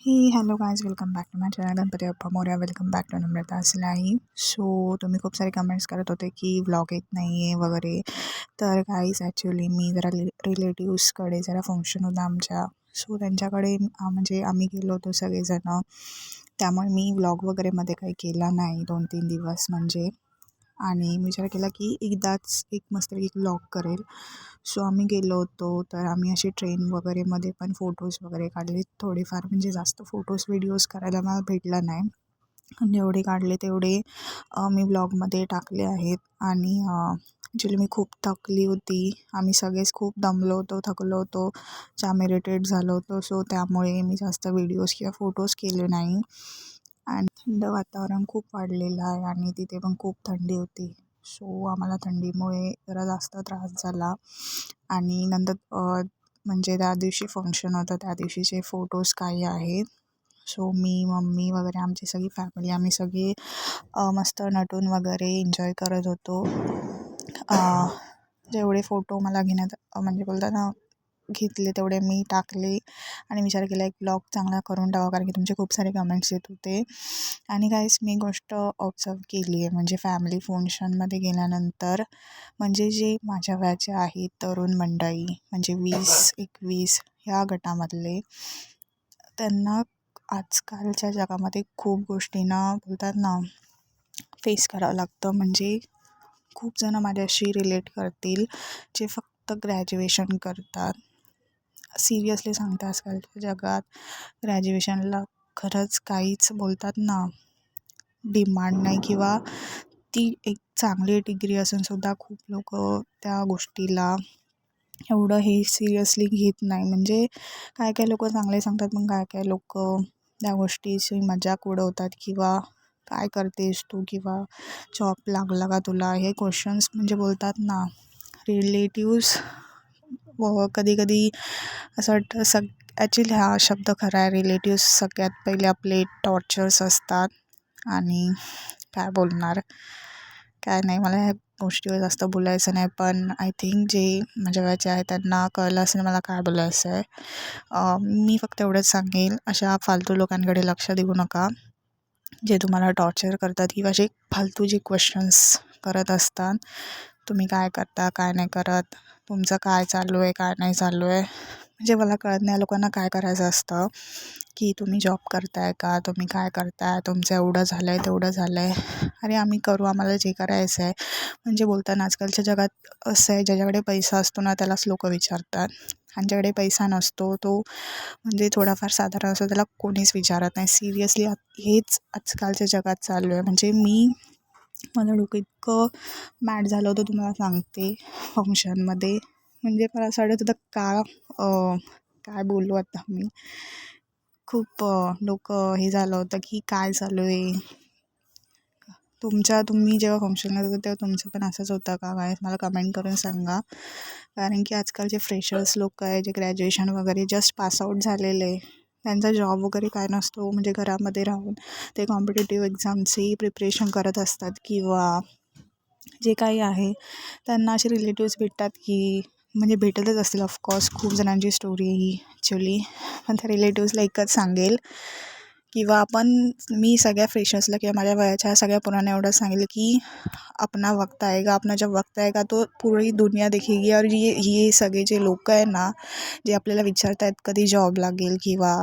Hello guys, welcome back to my channel Ganpati Bappa Morya. Welcome back to Namrata's live. So तुम्ही खूप सारे comments करत होते की व्लॉग येत नाही आहे वगैरे. तर गाईज ॲक्च्युली मी जरा रिलेटिव्सकडे जरा फंक्शन होतं आमच्या. सो त्यांच्याकडे म्हणजे आम्ही गेलो होतो सगळेजणं. त्यामुळे मी व्लॉग वगैरेमध्ये काही केला नाही 2-3 दिवस म्हणजे. आणि मी विचार केला की एकदाच एक मस्तपैकी व्लॉग करेल. सो आम्ही गेलो होतो, तर आम्ही असे ट्रेन वगैरेमध्ये पण फोटोज वगैरे काढले थोडेफार. म्हणजे जास्त फोटोज व्हिडिओज करायला मला भेटला नाही. जेवढे काढले तेवढे मी ब्लॉगमध्ये टाकले आहेत. आणि ॲक्च्युली मी खूप थकली होती. आम्ही सगळेच खूप दमलो होतो, थकलो होतो, जाम इरिटेट झालो होतो. सो त्यामुळे मी जास्त व्हिडिओज किंवा फोटोज केले नाही. आणि थंड वातावरण खूप वाढलेलं आहे आणि तिथे पण खूप थंडी होती. सो आम्हाला थंडीमुळे जरा जास्त त्रास झाला. आणि नंतर म्हणजे त्या दिवशी फंक्शन होतं, त्या दिवशीचे फोटोज काही आहेत. सो मी, मम्मी वगैरे आमची सगळी फॅमिली आम्ही सगळे मस्त नटून वगैरे एन्जॉय करत होतो. जेवढे फोटो मला घेण्यात म्हणजे बोलतात ना घेतले तेवढे मी टाकले. आणि विचार केला एक ब्लॉग चांगला करून टाकावा, कारण की तुमचे खूप सारे कमेंट्स येत होते. आणि गाईस मी गोष्ट ऑब्झर्व केली आहे, म्हणजे फॅमिली फंक्शनमध्ये गेल्यानंतर म्हणजे जे माझ्या वयाचे आहेत तरुण मंडळी, म्हणजे 20-21 ह्या गटामधले, त्यांना आजकालच्या जगामध्ये खूप गोष्टींना बोलतात ना फेस करावं लागतं. म्हणजे खूप जणं माझ्याशी रिलेट करतील जे फक्त ग्रॅज्युएशन करतात. सिरियसली सांगते, आजकालच्या जगात ग्रॅज्युएशनला खरंच काहीच बोलतात ना डिमांड नाही, किंवा ती एक चांगली डिग्री असूनसुद्धा खूप लोक त्या गोष्टीला एवढं हे सिरियसली घेत नाही. म्हणजे काय काय लोक चांगले सांगतात, पण काय काय लोक त्या गोष्टीची मजाक उडवतात, किंवा काय करतेस तू, किंवा जॉब लागला का तुला, हे क्वेश्चन्स म्हणजे बोलतात ना रिलेटिव्स. व कधी कधी असं वाटतं ॲक्च्युली हा शब्द खरा आहे, रिलेटिव्स सगळ्यात पहिले आपले टॉर्चर्स असतात. आणि काय बोलणार, काय नाही, मला ह्या गोष्टीवर जास्त बोलायचं नाही. पण आय थिंक जे माझ्या वयाचे आहे त्यांना कळलं असेल मला काय बोलायचं आहे. मी फक्त एवढंच सांगेल, अशा फालतू लोकांकडे लक्ष देऊ नका जे तुम्हाला टॉर्चर करतात, किंवा जे फालतू जे क्वेश्चन्स करत असतात. तुम्ही काय करता, काय नाही करत, तुमचं काय चालू आहे, काय नाही चालू आहे. म्हणजे मला कळत नाही लोकांना काय करायचं असतं, की तुम्ही जॉब करताय का, तुम्ही काय करताय, तुमचं एवढं झालं आहे तेवढं झालं आहे. अरे आम्ही करू, आम्हाला जे करायचं आहे. म्हणजे बोलताना आजकालच्या जगात असं आहे, ज्याच्याकडे पैसा असतो ना त्यालाच लोक विचारतात, आणि ज्याकडे पैसा नसतो तो म्हणजे थोडाफार साधारण असतो त्याला कोणीच विचारत नाही. सिरियसली हेच आजकालच्या जगात चालू आहे. म्हणजे मला डोकं इतकं मॅड झालं होतं तुम्हाला सांगते फंक्शनमध्ये. म्हणजे मला असं वाटत होतं काय बोलू आता मी. खूप डोकं हे झालं होतं की काय चालू आहे. तुम्ही जेव्हा फंक्शनला जाता तेव्हा तुमचं पण असंच होतं का काय, मला कमेंट करून सांगा. कारण की आजकालचे फ्रेशर्स लोक आहे, जे ग्रॅज्युएशन वगैरे जस्ट पासआउट झालेले, त्यांचा जॉब वगैरे काय नसतो. म्हणजे घरामध्ये राहून ते कॉम्पिटेटिव्ह एक्झामची प्रिपरेशन करत असतात, किंवा जे काही आहे त्यांना असे रिलेटिव्स भेटतात की म्हणजे भेटतच असतील ऑफकोर्स, खूप जणांची स्टोरी ही ॲक्च्युली. पण त्या रिलेटिव्सला एकच सांगेल, किंवा मी सगळ्या फ्रेशर्सला किंवा माझ्या वयाच्या सगळ्या पुराने एवढंच सांगेल की अपना वक्त आएगा, अपना जब वक्त आएगा तो पूरी दुनिया देखेगी. और ये सगळे जे लोक आहे ना, जे आपल्याला विचारत आहेत कधी जॉब लागेल, किंवा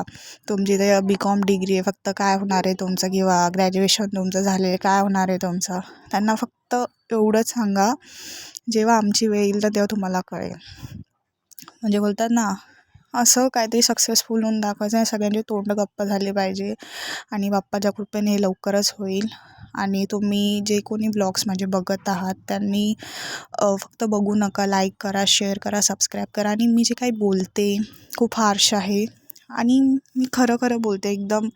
तुमची ते BCom डिग्री आहे, फक्त काय होणार आहे तुमचं, किंवा ग्रॅज्युएशन तुमचं झाले काय होणार आहे तुमचं, त्यांना फक्त एवढंच सांगा, जेव्हा आमची वेळ येईल तर तेव्हा तुम्हाला कळेल. म्हणजे बोलतात ना असं काहीतरी सक्सेसफुल होऊन दाखवायचं आहे, सगळ्यांचे तोंड गप्प झाले पाहिजे. आणि बाप्पाच्या कृपेने हे लवकरच होईल. आणि तुम्ही जे कोणी ब्लॉग्स माझे बघत आहात त्यांनी फक्त बघू नका, लाईक करा, शेअर करा, सबस्क्राईब करा. आणि मी जे काही बोलते खूप हार्श आहे, आणि मी खरं खरं बोलते एकदम.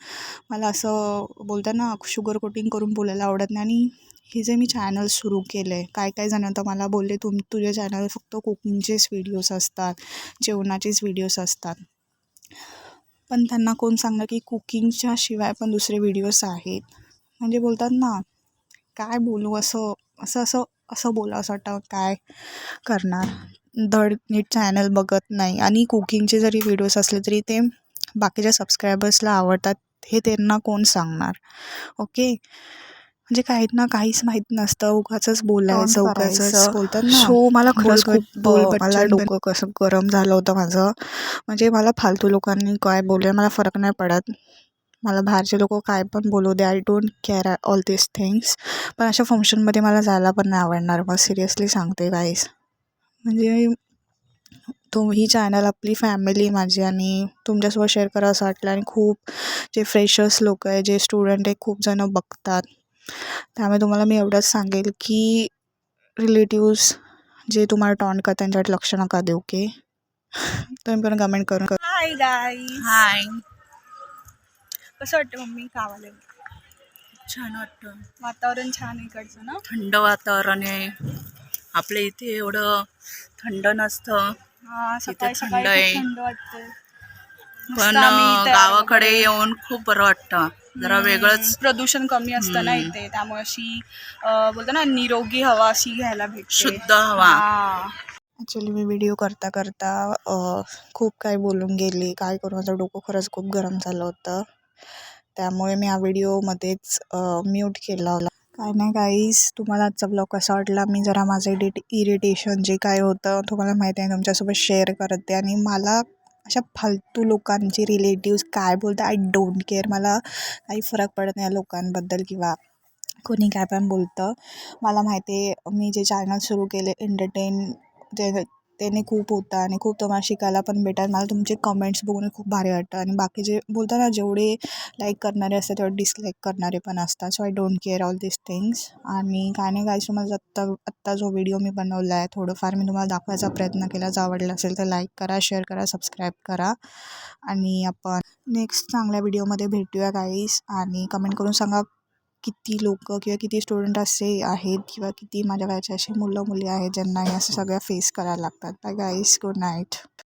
मला असं बोलताना शुगर कोटिंग करून बोलायला आवडत नाही. आणि हे जे मी चॅनल सुरू केलं आहे, काय जण तर मला बोलले तुझे चॅनल फक्त कुकिंगचेच व्हिडिओज असतात, जेवणाचेच व्हिडिओज असतात. पण त्यांना कोण सांगणार की कुकिंगच्या शिवाय पण दुसरे व्हिडिओज आहेत. म्हणजे बोलतात ना काय बोलू, असं असं असं असं बोला असं वाटतं काय करणार. धड नीट चॅनल बघत नाही, आणि कुकिंगचे जरी व्हिडिओज असले तरी ते बाकीच्या सबस्क्रायबर्सला आवडतात हे त्यांना कोण सांगणार. ओके, म्हणजे काही ना काहीच माहीत नसतं, उगाचच बोलायचं, उगाचच बोलतात ना. सो मला खरंच खूप मला डोकं कसं गरम झालं होतं माझं. म्हणजे मला फालतू लोकांनी काय बोलले मला फरक नाही पडत. मला बाहेरचे लोक काय पण बोलू दे, I don't care all this things. पण अशा फंक्शनमध्ये मला जायला पण नाही आवडणार. मग सिरियसली सांगते गाईज. म्हणजे ही चॅनल आपली फॅमिली माझी आणि तुमच्यासोबत शेअर करा असं वाटलं. आणि खूप जे फ्रेशर्स लोक आहे, जे स्टुडंट आहे, खूप जणं बघतात. त्यामुळे तुम्हाला मी एवढंच सांगेल की रिलेटिव्स जे तुम्हाला टॉन्ट करतात त्यांच्याकडे लक्ष नका देऊ. ओके, तुम्ही पण कमेंट करून. Hi guys. हाय, कसं वाटतं मम्मी गावाला? छान वाटतं. वातावरण छान आहे इकडचं ना, थंड वातावरण आहे. आपल्या इथे एवढं थंड नसतं. हा, इथे सकाळी थंड सकाळी आहे. खूप थंड वाटतंय. पण गावाकडे येऊन खूप बरं वाटतं. जरा वेगळंच प्रदूषण कमी असतं ना इथे, त्यामुळे अशी बोलतो ना निरोगी हवा अशी घ्यायला भेटते, शुद्ध हवा. ॲक्च्युली मी व्हिडिओ करता करता खूप काही बोलून गेली. काय करू, माझं डोकं खरंच खूप गरम झालं होतं. त्यामुळे मी या व्हिडिओमध्येच म्यूट केला होता. काय नाही गाईज, तुम्हाला आजचा ब्लॉग कसा वाटला? मी जरा माझं इरिटेशन जे काय होतं तुम्हाला माहिती आहे तुमच्यासोबत शेअर करते. आणि मला अशा फालतू लोकांचे रिलेटिव्स काय बोलतात आय डोंट केअर. मला काही फरक पडत नाही या लोकांबद्दल किंवा कोणी काय पण बोलतं. मला माहिती आहे मी जे चॅनल सुरू केले एंटरटेन त्याने खूप होतं आणि खूप तुम्हाला शिकायला पण भेटतात. मला तुमचे कमेंट्स बघून खूप भारी वाटतं. आणि बाकी जे बोलतात ना, जेवढे लाईक करणारे असतात तेवढे डिसलाईक करणारे पण असतात. So I don't care all this things. आणि काय नाही गाईज, तुम्हाला आत्ता जो व्हिडिओ मी बनवला आहे थोडंफार मी तुम्हाला दाखवायचा प्रयत्न केला. जर आवडला असेल तर लाईक करा, शेअर करा, सबस्क्राईब करा. आणि आपण नेक्स्ट चांगल्या व्हिडिओमध्ये भेटूया गाईज. आणि कमेंट करून सांगा किती लोक किंवा किती स्टुडंट असे आहेत किंवा किती माझ्या वयाचे असे मुलं मुली आहेत ज्यांना हे असं सगळ्या फेस करायला लागतात. Bye guys, good night.